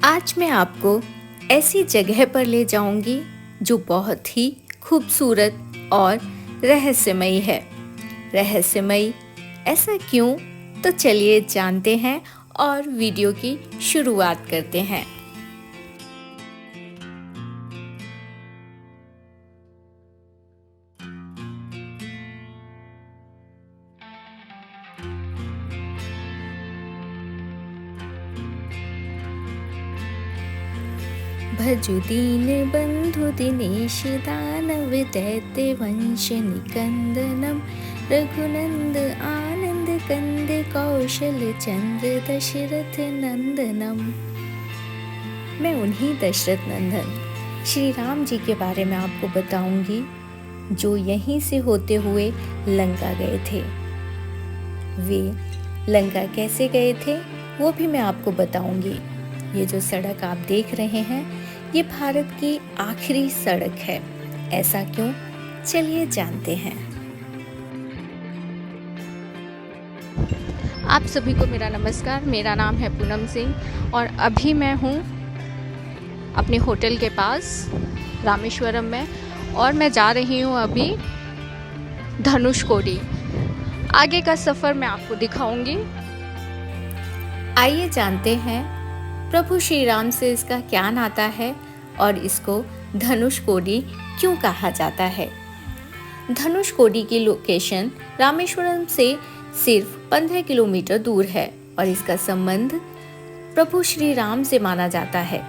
आज मैं आपको ऐसी जगह पर ले जाऊंगी जो बहुत ही खूबसूरत और रहस्यमयी है। रहस्यमयी ऐसा क्यों? तो चलिए जानते हैं और वीडियो की शुरुआत करते हैं। भजु दीन बंधु दिनेश दानव दैत्य वंश निकंदनम रघुनंद आनंद कंद कौशल चंद्र दशरथ नंदनम। मैं उन्हीं दशरथ नंदन श्री राम जी के बारे में आपको बताऊंगी जो यहीं से होते हुए लंका गए थे। वे लंका कैसे गए थे वो भी मैं आपको बताऊंगी। ये जो सड़क आप देख रहे हैं ये भारत की आखिरी सड़क है। ऐसा क्यों? चलिए जानते हैं। आप सभी को मेरा नमस्कार। मेरा नाम है पूनम सिंह और अभी मैं हूँ अपने होटल के पास रामेश्वरम में और मैं जा रही हूँ अभी धनुषकोडी। आगे का सफ़र मैं आपको दिखाऊंगी। आइए जानते हैं प्रभु श्री राम से इसका क्या नाता है और इसको धनुषकोडी क्यों कहा जाता है। धनुषकोडी की लोकेशन रामेश्वरम से सिर्फ 15 किलोमीटर दूर है और इसका संबंध प्रभु श्री राम से माना जाता है।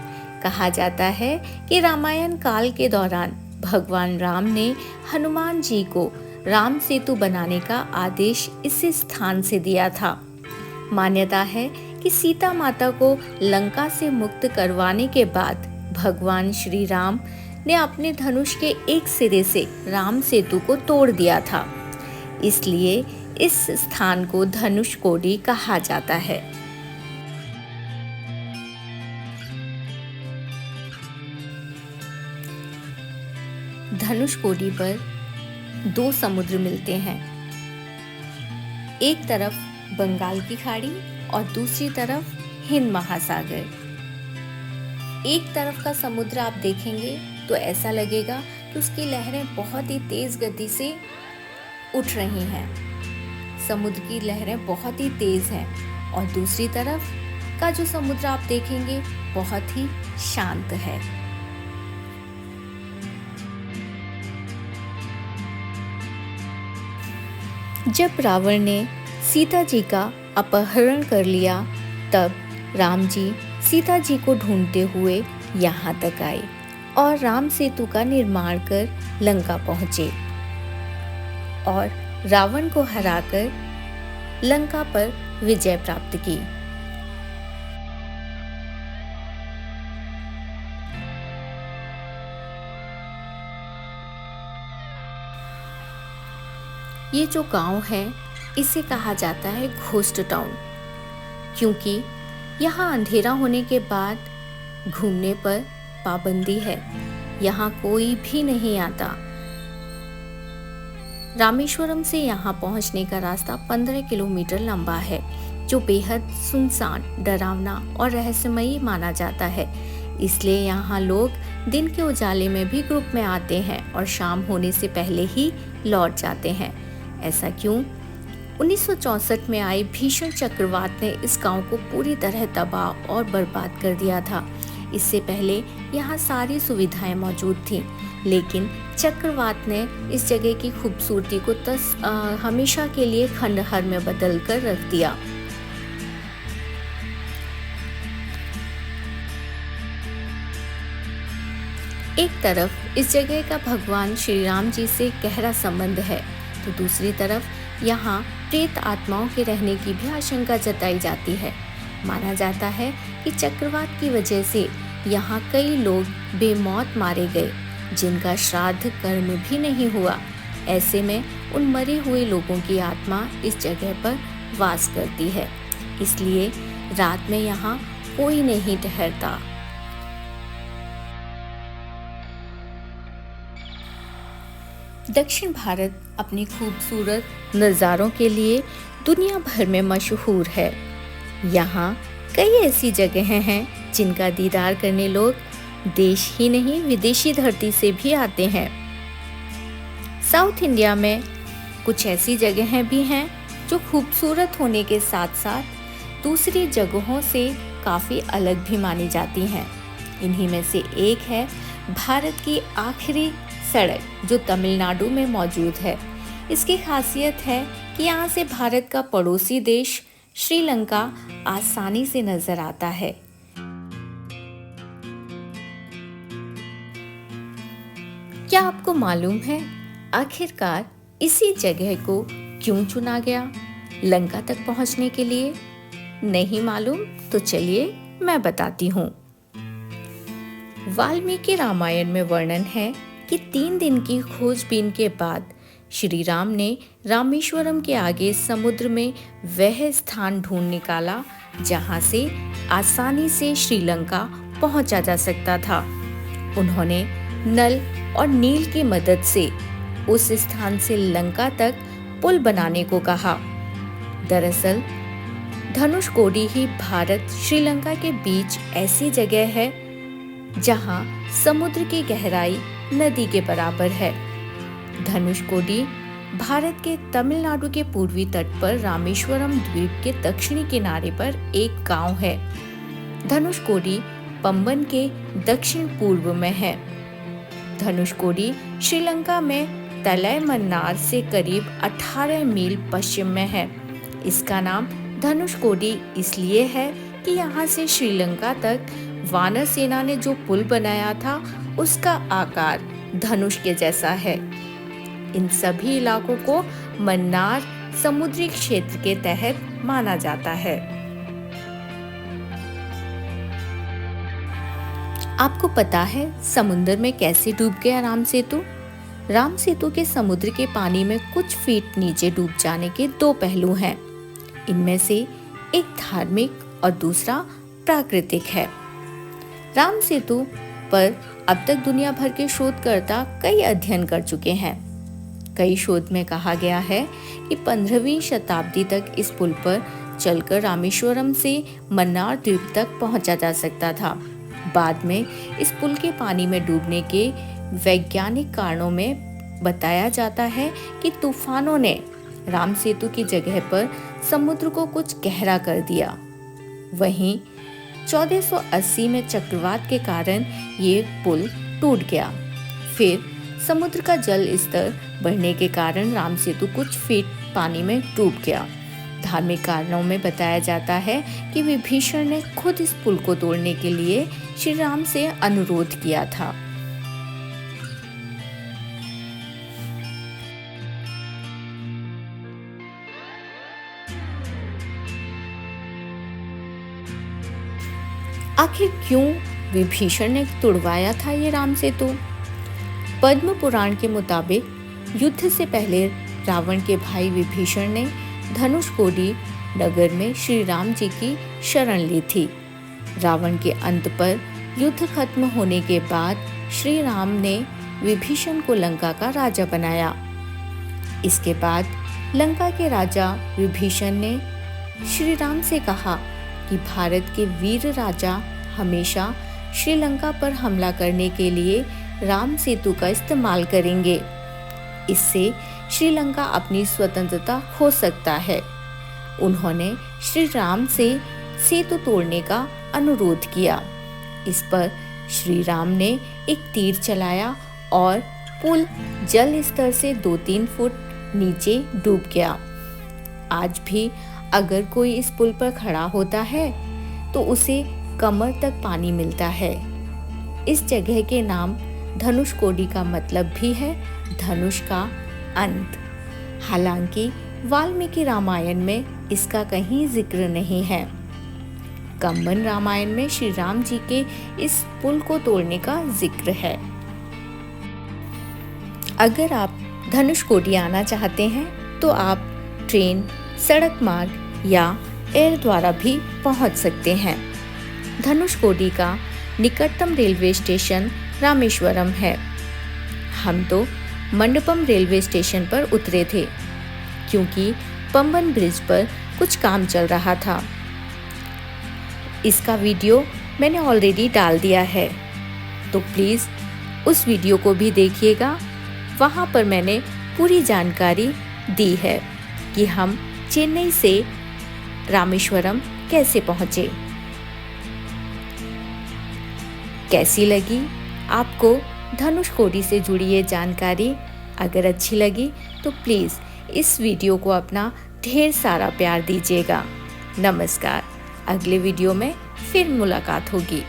कहा जाता है कि रामायण काल के दौरान भगवान राम ने हनुमान जी को राम सेतु बनाने का आदेश इसी स्थान से दिया था। मान्यता है कि सीता माता को लंका से मुक्त करवाने के बाद भगवान श्री राम ने अपने धनुष के एक सिरे से राम सेतु को तोड़ दिया था। इसलिए इस स्थान को धनुषकोडी कहा जाता है। धनुषकोडी पर दो समुद्र मिलते हैं। एक तरफ बंगाल की खाड़ी और दूसरी तरफ हिंद महासागर। एक तरफ का समुद्र आप देखेंगे तो ऐसा लगेगा कि उसकी लहरें बहुत ही तेज गति से उठ रही हैं। समुद्र की लहरें बहुत ही तेज हैं और दूसरी तरफ का जो समुद्र आप देखेंगे बहुत ही शांत है। जब रावण ने सीता जी का अपहरण कर लिया तब राम जी सीता जी को ढूंढते हुए यहाँ तक आए और राम सेतु का निर्माण कर लंका पहुँचे और रावण को हराकर लंका पर विजय प्राप्त की। ये जो गांव है इसे कहा जाता है घोस्ट टाउन, क्योंकि यहाँ अंधेरा होने के बाद घूमने पर पाबंदी है। यहाँ कोई भी नहीं आता। रामेश्वरम से यहाँ पहुँचने का रास्ता 15 किलोमीटर लंबा है जो बेहद सुनसान, डरावना और रहस्यमयी माना जाता है। इसलिए यहाँ लोग दिन के उजाले में भी ग्रुप में आते हैं और शाम होने से पहले ही लौट जाते हैं। ऐसा क्यों? 1964 में आई भीषण चक्रवात ने इस गांव को पूरी तरह तबाह और बर्बाद कर दिया था। इससे पहले यहाँ सारी सुविधाएं मौजूद थीं, लेकिन चक्रवात ने इस जगह की खूबसूरती को हमेशा के लिए खंडहर में बदल कर रख दिया। एक तरफ इस जगह का भगवान श्री राम जी से गहरा संबंध है तो दूसरी तरफ यहाँ प्रेत आत्माओं के रहने की भी आशंका जताई जाती है। माना जाता है कि चक्रवात की वजह से यहाँ कई लोग बेमौत मारे गए जिनका श्राद्ध कर्म भी नहीं हुआ। ऐसे में उन मरे हुए लोगों की आत्मा इस जगह पर वास करती है। इसलिए रात में यहाँ कोई नहीं ठहरता। दक्षिण भारत अपनी खूबसूरत नज़ारों के लिए दुनिया भर में मशहूर है। यहाँ कई ऐसी जगहें हैं जिनका दीदार करने लोग देश ही नहीं विदेशी धरती से भी आते हैं। साउथ इंडिया में कुछ ऐसी जगहें भी हैं जो खूबसूरत होने के साथ साथ दूसरी जगहों से काफ़ी अलग भी मानी जाती हैं। इन्हीं में से एक है भारत की आखिरी सड़क जो तमिलनाडु में मौजूद है। इसकी खासियत है कि यहाँ से भारत का पड़ोसी देश श्रीलंका आसानी से नजर आता है। क्या आपको मालूम है आखिरकार इसी जगह को क्यों चुना गया लंका तक पहुंचने के लिए? नहीं मालूम तो चलिए मैं बताती हूँ। वाल्मीकि रामायण में वर्णन है कि 3 दिन की खोजबीन के बाद श्री राम ने रामेश्वरम के आगे समुद्र में वह स्थान ढूंढ निकाला जहां से आसानी से श्रीलंका पहुंचा जा सकता था। उन्होंने नल और नील की मदद से उस स्थान से लंका तक पुल बनाने को कहा। दरअसल धनुषकोडी ही भारत श्रीलंका के बीच ऐसी जगह है जहां समुद्र की गहराई नदी के बराबर है। धनुषकोडी भारत के तमिलनाडु के पूर्वी तट पर रामेश्वरम द्वीप के दक्षिणी किनारे पर एक गांव है। धनुषकोडी पंबन के दक्षिण पूर्व में है। धनुषकोडी श्रीलंका में तलय मन्नार से करीब 18 मील पश्चिम में है। इसका नाम धनुषकोडी इसलिए है कि यहाँ से श्रीलंका तक वानर सेना ने जो पुल बनाया था उसका आकार धनुष के जैसा है। इन सभी इलाकों को मन्नार समुद्री क्षेत्र के तहत माना जाता है। आपको पता है समुद्र में कैसे डूब गया राम सेतु? राम सेतु के समुद्र के पानी में कुछ फीट नीचे डूब जाने के 2 पहलू हैं। इनमें से एक धार्मिक और दूसरा प्राकृतिक है। राम सेतु पर अब तक दुनिया भर के शोधकर्ता कई अध्ययन कर चुके हैं। कई शोध में कहा गया है कि 15वीं शताब्दी तक इस पुल पर चलकर रामेश्वरम से मन्नार द्वीप तक पहुंचा जा सकता था। बाद में इस पुल के पानी में डूबने के वैज्ञानिक कारणों में बताया जाता है कि तूफानों ने राम सेतु की जगह पर समुद्र को कुछ गहरा कर दिया। वहीं 1480 में चक्रवात के कारण ये पुल टूट गया। फिर समुद्र का जल स्तर बढ़ने के कारण राम सेतु कुछ फीट पानी में डूब गया। धार्मिक कारणों में बताया जाता है कि विभीषण ने खुद इस पुल को तोड़ने के लिए श्री राम से अनुरोध किया था। आखिर क्यों विभीषण ने तुड़वाया था ये राम सेतु? पद्म पुराण के मुताबिक युद्ध से पहले रावण के भाई विभीषण ने धनुषकोडी नगर में श्री राम जी की शरण ली थी। रावण के अंत पर युद्ध खत्म होने के बाद श्री राम ने विभीषण को लंका का राजा बनाया। इसके बाद लंका के राजा विभीषण ने श्री राम से कहा कि भारत के वीर राजा हमेशा श्रीलंका पर हमला करने के लिए राम सेतु का इस्तेमाल करेंगे। इससे श्रीलंका अपनी स्वतंत्रता खो सकता है। उन्होंने श्री राम से सेतु तोड़ने का अनुरोध किया। इस पर श्री राम ने एक तीर चलाया और पुल जल स्तर से 2-3 फुट नीचे डूब गया। आज भी अगर कोई इस पुल पर खड़ा होता है तो उसे कमर तक पानी मिलता है। इस जगह के नाम धनुषकोडी का मतलब भी है धनुष का अंत। हालांकि वाल्मीकि रामायण में इसका कहीं जिक्र नहीं है। कंबन रामायण में श्री राम जी के इस पुल को तोड़ने का जिक्र है। अगर आप धनुषकोडी आना चाहते हैं तो आप ट्रेन, सड़क मार्ग या एयर द्वारा भी पहुंच सकते हैं। धनुषकोडी का निकटतम रेलवे स्टेशन रामेश्वरम है। हम तो मंडपम रेलवे स्टेशन पर उतरे थे क्योंकि पंबन ब्रिज पर कुछ काम चल रहा था। इसका वीडियो मैंने ऑलरेडी डाल दिया है, तो प्लीज़ उस वीडियो को भी देखिएगा। वहाँ पर मैंने पूरी जानकारी दी है कि हम चेन्नई से रामेश्वरम कैसे पहुँचे। कैसी लगी आपको धनुषकोडी से जुड़ी ये जानकारी? अगर अच्छी लगी तो प्लीज़ इस वीडियो को अपना ढेर सारा प्यार दीजिएगा। नमस्कार, अगले वीडियो में फिर मुलाकात होगी।